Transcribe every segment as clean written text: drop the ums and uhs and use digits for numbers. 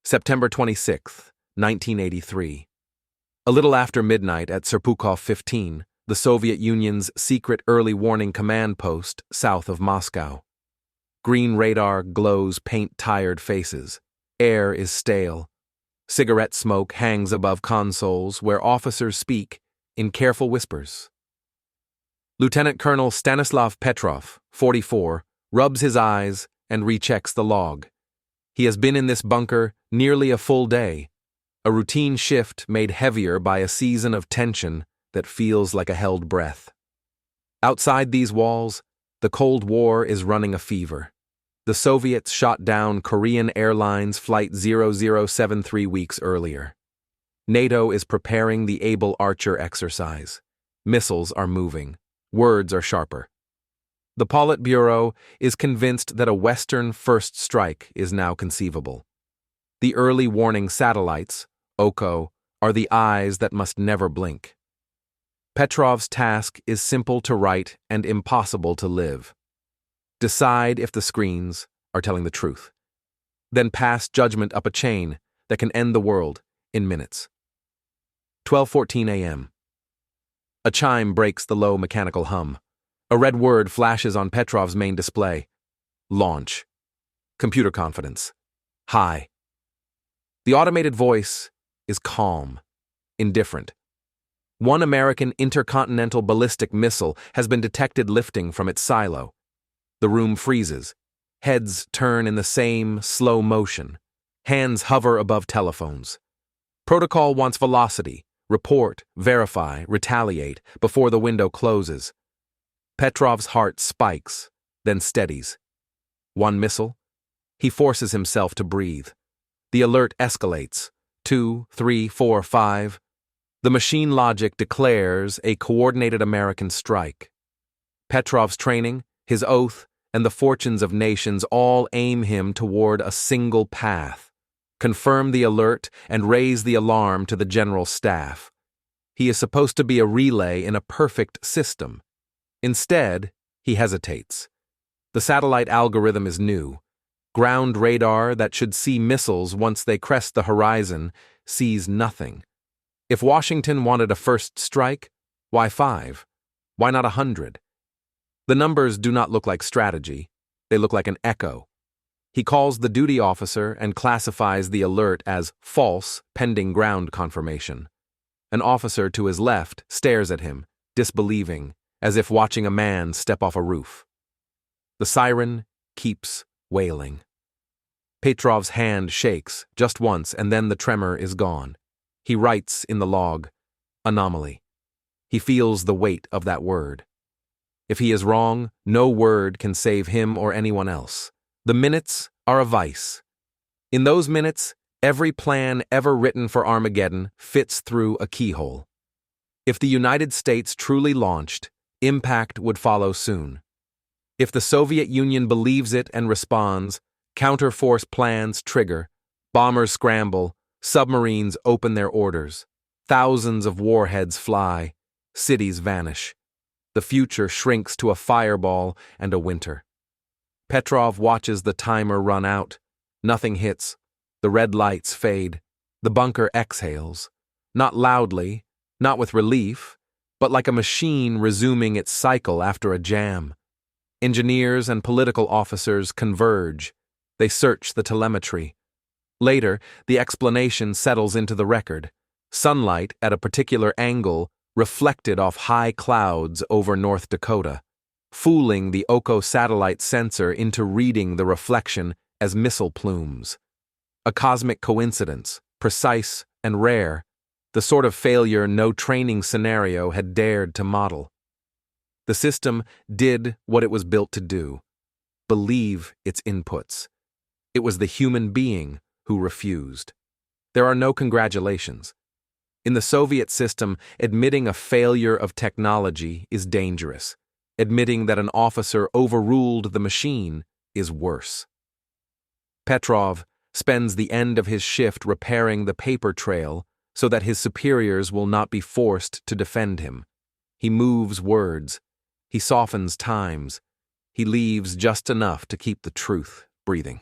September 26, 1983. A little after midnight at Serpukhov 15, the Soviet Union's secret early warning command post south of Moscow. Green radar glows paint-tired faces. Air is stale. Cigarette smoke hangs above consoles where officers speak in careful whispers. Lieutenant Colonel Stanislav Petrov, 44, rubs his eyes and rechecks the log. He has been in this bunker nearly a full day, a routine shift made heavier by a season of tension that feels like a held breath. Outside these walls, the Cold War is running a fever. The Soviets shot down Korean Airlines Flight 0073 weeks earlier. NATO is preparing the Able Archer exercise. Missiles are moving. Words are sharper. The Politburo is convinced that a Western first strike is now conceivable. The early warning satellites, OCO, are the eyes that must never blink. Petrov's task is simple to write and impossible to live. Decide if the screens are telling the truth. Then pass judgment up a chain that can end the world in minutes. 12:14 a.m. A chime breaks the low mechanical hum. A red word flashes on Petrov's main display. Launch. Computer confidence. High. The automated voice is calm, indifferent. One American intercontinental ballistic missile has been detected lifting from its silo. The room freezes. Heads turn in the same slow motion. Hands hover above telephones. Protocol wants velocity. Report, verify, retaliate before the window closes. Petrov's heart spikes, then steadies. One missile. He forces himself to breathe. The alert escalates. 2, 3, 4, 5. The machine logic declares a coordinated American strike. Petrov's training, his oath, and the fortunes of nations all aim him toward a single path. Confirm the alert and raise the alarm to the general staff. He is supposed to be a relay in a perfect system. Instead, he hesitates. The satellite algorithm is new. Ground radar that should see missiles once they crest the horizon sees nothing. If Washington wanted a first strike, why 5? Why not 100? The numbers do not look like strategy. They look like an echo. He calls the duty officer and classifies the alert as false, pending ground confirmation. An officer to his left stares at him, disbelieving, as if watching a man step off a roof. The siren keeps wailing. Petrov's hand shakes just once, and then the tremor is gone. He writes in the log, anomaly. He feels the weight of that word. If he is wrong, no word can save him or anyone else. The minutes are a vice. In those minutes, every plan ever written for Armageddon fits through a keyhole. If the United States truly launched, impact would follow soon. If the Soviet Union believes it and responds, counter-force plans trigger, bombers scramble, submarines open their orders, thousands of warheads fly, cities vanish. The future shrinks to a fireball and a winter. Petrov watches the timer run out. Nothing hits. The red lights fade. The bunker exhales. Not loudly, not with relief, but like a machine resuming its cycle after a jam. Engineers and political officers converge. They search the telemetry. Later, the explanation settles into the record. Sunlight at a particular angle reflected off high clouds over North Dakota, fooling the OCO satellite sensor into reading the reflection as missile plumes. A cosmic coincidence, precise and rare, the sort of failure no training scenario had dared to model. The system did what it was built to do, believe its inputs. It was the human being who refused. There are no congratulations. In the Soviet system, admitting a failure of technology is dangerous. Admitting that an officer overruled the machine is worse. Petrov spends the end of his shift repairing the paper trail so that his superiors will not be forced to defend him. He moves words. He softens times. He leaves just enough to keep the truth breathing.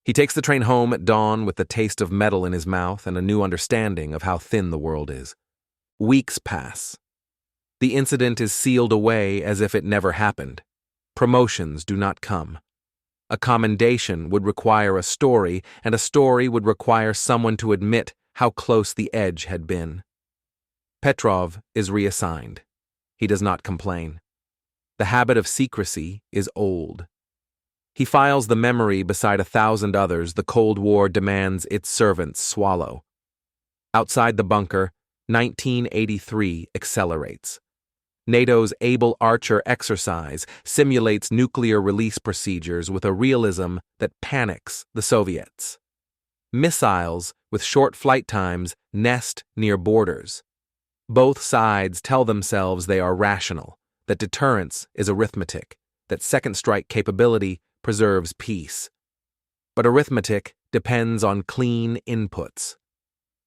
He takes the train home at dawn with the taste of metal in his mouth and a new understanding of how thin the world is. Weeks pass. The incident is sealed away as if it never happened. Promotions do not come. A commendation would require a story, and a story would require someone to admit how close the edge had been. Petrov is reassigned. He does not complain. The habit of secrecy is old. He files the memory beside 1,000 others the Cold War demands its servants swallow. Outside the bunker, 1983 accelerates. NATO's Able Archer exercise simulates nuclear release procedures with a realism that panics the Soviets. Missiles with short flight times nest near borders. Both sides tell themselves they are rational, that deterrence is arithmetic, that second strike capability preserves peace. But arithmetic depends on clean inputs.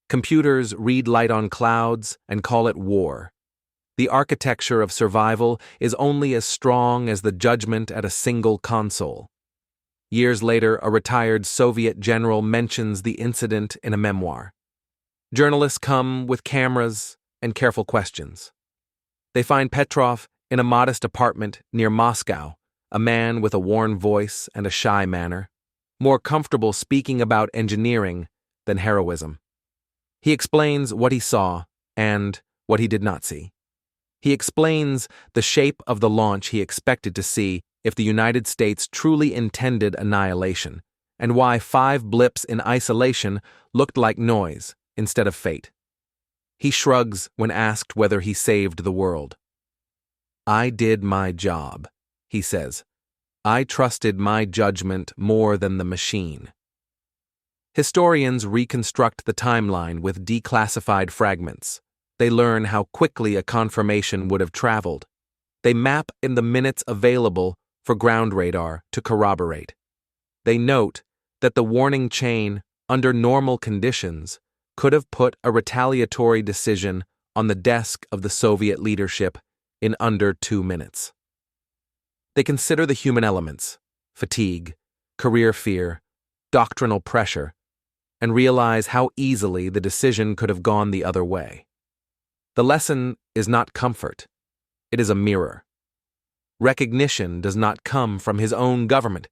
Computers read light on clouds and call it war. The architecture of survival is only as strong as the judgment at a single console. Years later, a retired Soviet general mentions the incident in a memoir. Journalists come with cameras and careful questions. They find Petrov in a modest apartment near Moscow, a man with a worn voice and a shy manner, more comfortable speaking about engineering than heroism. He explains what he saw and what he did not see. He explains the shape of the launch he expected to see if the United States truly intended annihilation, and why 5 blips in isolation looked like noise instead of fate. He shrugs when asked whether he saved the world. "I did my job," he says. "I trusted my judgment more than the machine." Historians reconstruct the timeline with declassified fragments. They learn how quickly a confirmation would have traveled. They map in the minutes available for ground radar to corroborate. They note that the warning chain, under normal conditions, could have put a retaliatory decision on the desk of the Soviet leadership in under 2 minutes. They consider the human elements, fatigue, career fear, doctrinal pressure, and realize how easily the decision could have gone the other way. The lesson is not comfort. It is a mirror. Recognition does not come from his own government.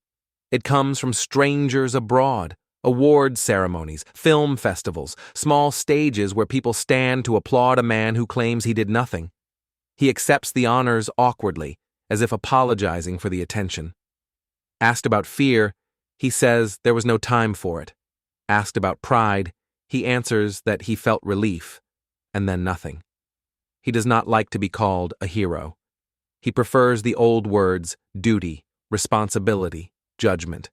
It comes from strangers abroad, award ceremonies, film festivals, small stages where people stand to applaud a man who claims he did nothing. He accepts the honors awkwardly, as if apologizing for the attention. Asked about fear, he says there was no time for it. Asked about pride, he answers that he felt relief, and then nothing. He does not like to be called a hero. He prefers the old words duty, responsibility, judgment.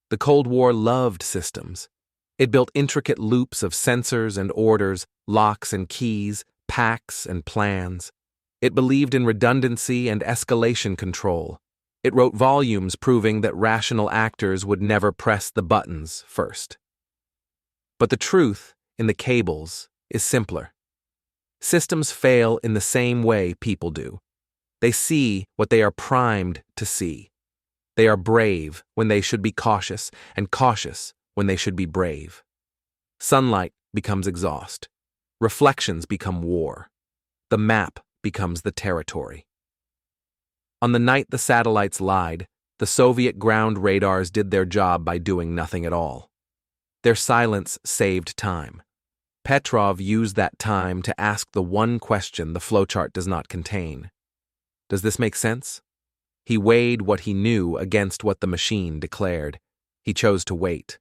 The Cold War loved systems. It built intricate loops of sensors and orders, locks and keys, packs and plans. It believed in redundancy and escalation control. It wrote volumes proving that rational actors would never press the buttons first. But the truth in the cables is simpler. Systems fail in the same way people do. They see what they are primed to see. They are brave when they should be cautious, and cautious when they should be brave. Sunlight becomes exhaust. Reflections become war. The map becomes the territory. On the night the satellites lied, the Soviet ground radars did their job by doing nothing at all. Their silence saved time. Petrov used that time to ask the one question the flowchart does not contain. Does this make sense? He weighed what he knew against what the machine declared. He chose to wait.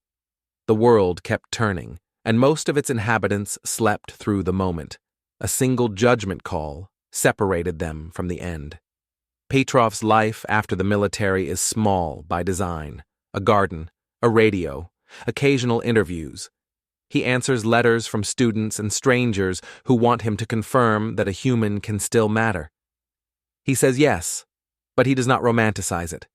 The world kept turning, and most of its inhabitants slept through the moment. A single judgment call separated them from the end. Petrov's life after the military is small by design. A garden, a radio, occasional interviews. He answers letters from students and strangers who want him to confirm that a human can still matter. He says yes, but he does not romanticize it.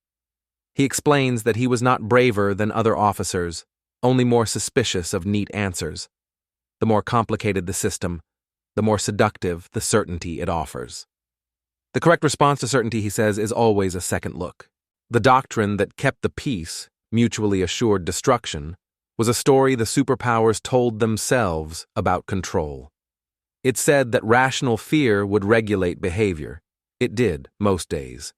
He explains that he was not braver than other officers, only more suspicious of neat answers. The more complicated the system, the more seductive the certainty it offers. The correct response to certainty, he says, is always a second look. The doctrine that kept the peace mutually assured destruction, was a story the superpowers told themselves about control. It said that rational fear would regulate behavior. It did, most days.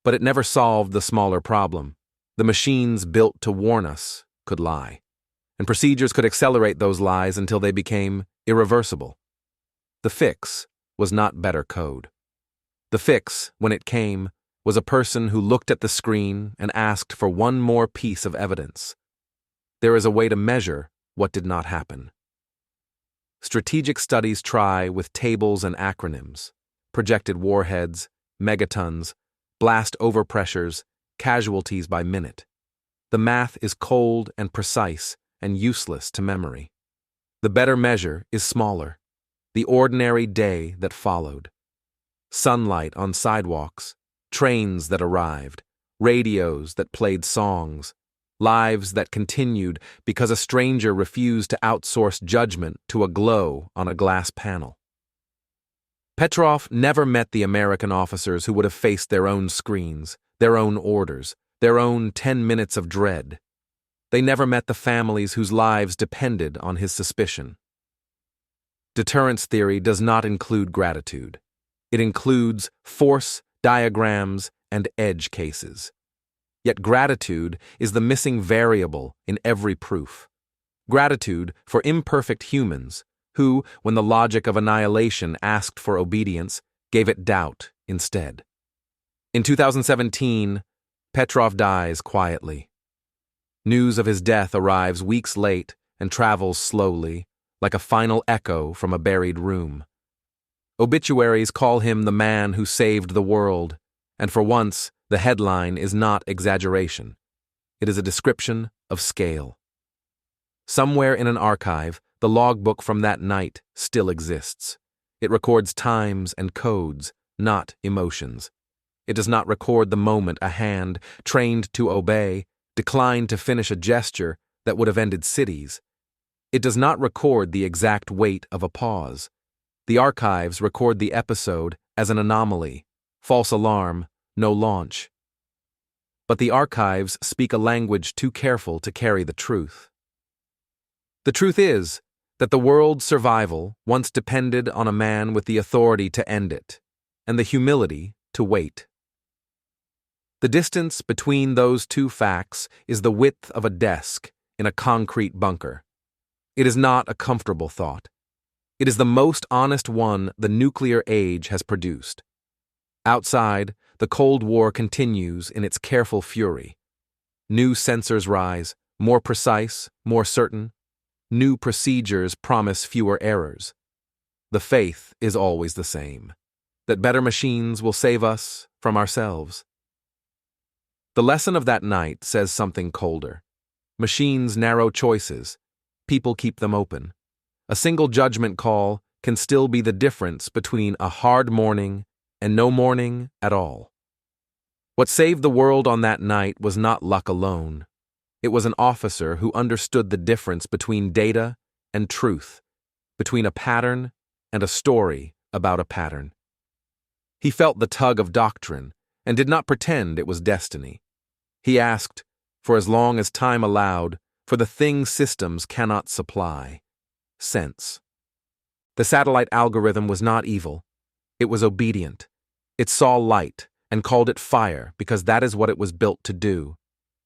But it never solved the smaller problem. The machines built to warn us could lie, and procedures could accelerate those lies until they became irreversible. The fix was not better code. The fix, when it came, was a person who looked at the screen and asked for one more piece of evidence. There is a way to measure what did not happen. Strategic studies try with tables and acronyms, projected warheads, megatons, blast overpressures, casualties by minute. The math is cold and precise and useless to memory. The better measure is smaller. The ordinary day that followed. Sunlight on sidewalks, trains that arrived, radios that played songs, lives that continued because a stranger refused to outsource judgment to a glow on a glass panel. Petrov never met the American officers who would have faced their own screens, their own orders, their own 10 minutes of dread. They never met the families whose lives depended on his suspicion. Deterrence theory does not include gratitude. It includes force, diagrams, and edge cases. Yet gratitude is the missing variable in every proof. Gratitude for imperfect humans who, when the logic of annihilation asked for obedience, gave it doubt instead. In 2017, Petrov dies quietly. News of his death arrives weeks late and travels slowly, like a final echo from a buried room. Obituaries call him the man who saved the world, and for once, the headline is not exaggeration. It is a description of scale. Somewhere in an archive, the logbook from that night still exists. It records times and codes, not emotions. It does not record the moment a hand, trained to obey, declined to finish a gesture that would have ended cities. It does not record the exact weight of a pause. The archives record the episode as an anomaly, false alarm, no launch. But the archives speak a language too careful to carry the truth. The truth is that the world's survival once depended on a man with the authority to end it, and the humility to wait. The distance between those two facts is the width of a desk in a concrete bunker. It is not a comfortable thought. It is the most honest one the nuclear age has produced. Outside, the Cold War continues in its careful fury. New sensors rise, more precise, more certain. New procedures promise fewer errors. The faith is always the same, that better machines will save us from ourselves. The lesson of that night says something colder. Machines narrow choices. People keep them open. A single judgment call can still be the difference between a hard morning and no morning at all. What saved the world on that night was not luck alone. It was an officer who understood the difference between data and truth, between a pattern and a story about a pattern. He felt the tug of doctrine and did not pretend it was destiny. He asked, for as long as time allowed, for the thing systems cannot supply: sense. The satellite algorithm was not evil. It was obedient. It saw light and called it fire because that is what it was built to do.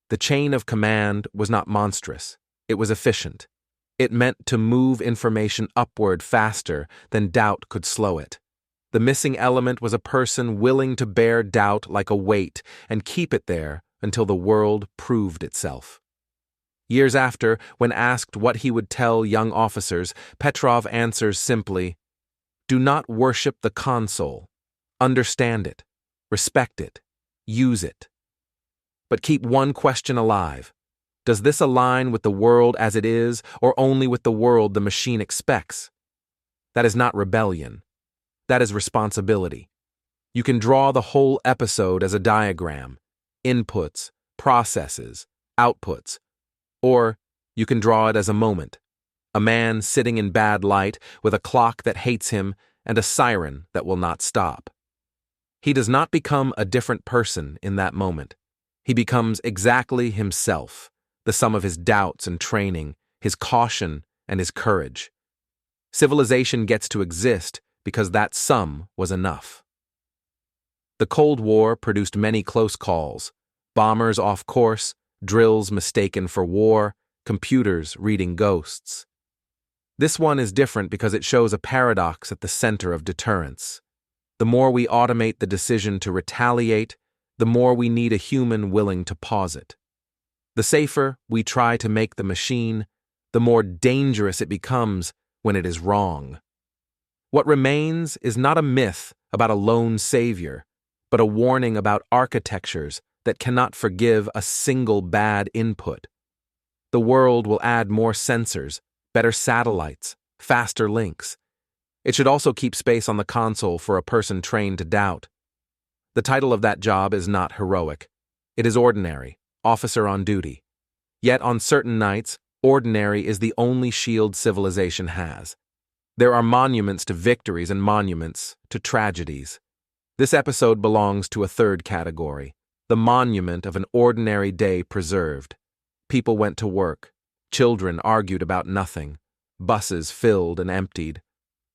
The chain of command was not monstrous. It was efficient. It meant to move information upward faster than doubt could slow it. The missing element was a person willing to bear doubt like a weight and keep it there until the world proved itself. Years after, when asked what he would tell young officers, Petrov answers simply, "Do not worship the console. Understand it, respect it, use it. But keep one question alive. Does this align with the world as it is, or only with the world the machine expects?" That is not rebellion. That is responsibility. You can draw the whole episode as a diagram: inputs, processes, outputs. Or you can draw it as a moment: a man sitting in bad light with a clock that hates him and a siren that will not stop. He does not become a different person in that moment. He becomes exactly himself, the sum of his doubts and training, his caution and his courage. Civilization gets to exist because that sum was enough. The Cold War produced many close calls, bombers off course, drills mistaken for war, computers reading ghosts. This one is different because it shows a paradox at the center of deterrence. The more we automate the decision to retaliate, the more we need a human willing to pause it. The safer we try to make the machine, the more dangerous it becomes when it is wrong. What remains is not a myth about a lone savior, but a warning about architectures that cannot forgive a single bad input. The world will add more sensors, better satellites, faster links. It should also keep space on the console for a person trained to doubt. The title of that job is not heroic. It is ordinary, officer on duty. Yet on certain nights, ordinary is the only shield civilization has. There are monuments to victories and monuments to tragedies. This episode belongs to a third category, the monument of an ordinary day preserved. People went to work. Children argued about nothing. Buses filled and emptied.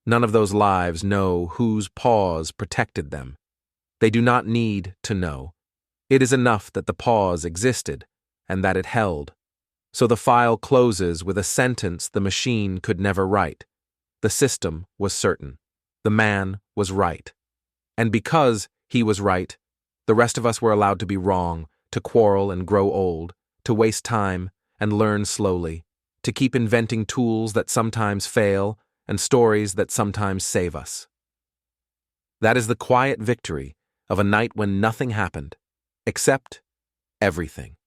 None of those lives know whose pause protected them. They do not need to know. It is enough that the pause existed and that it held. So the file closes with a sentence the machine could never write. The system was certain. The man was right. And because he was right, the rest of us were allowed to be wrong, to quarrel and grow old, to waste time and learn slowly, to keep inventing tools that sometimes fail and stories that sometimes save us. That is the quiet victory of a night when nothing happened, except everything.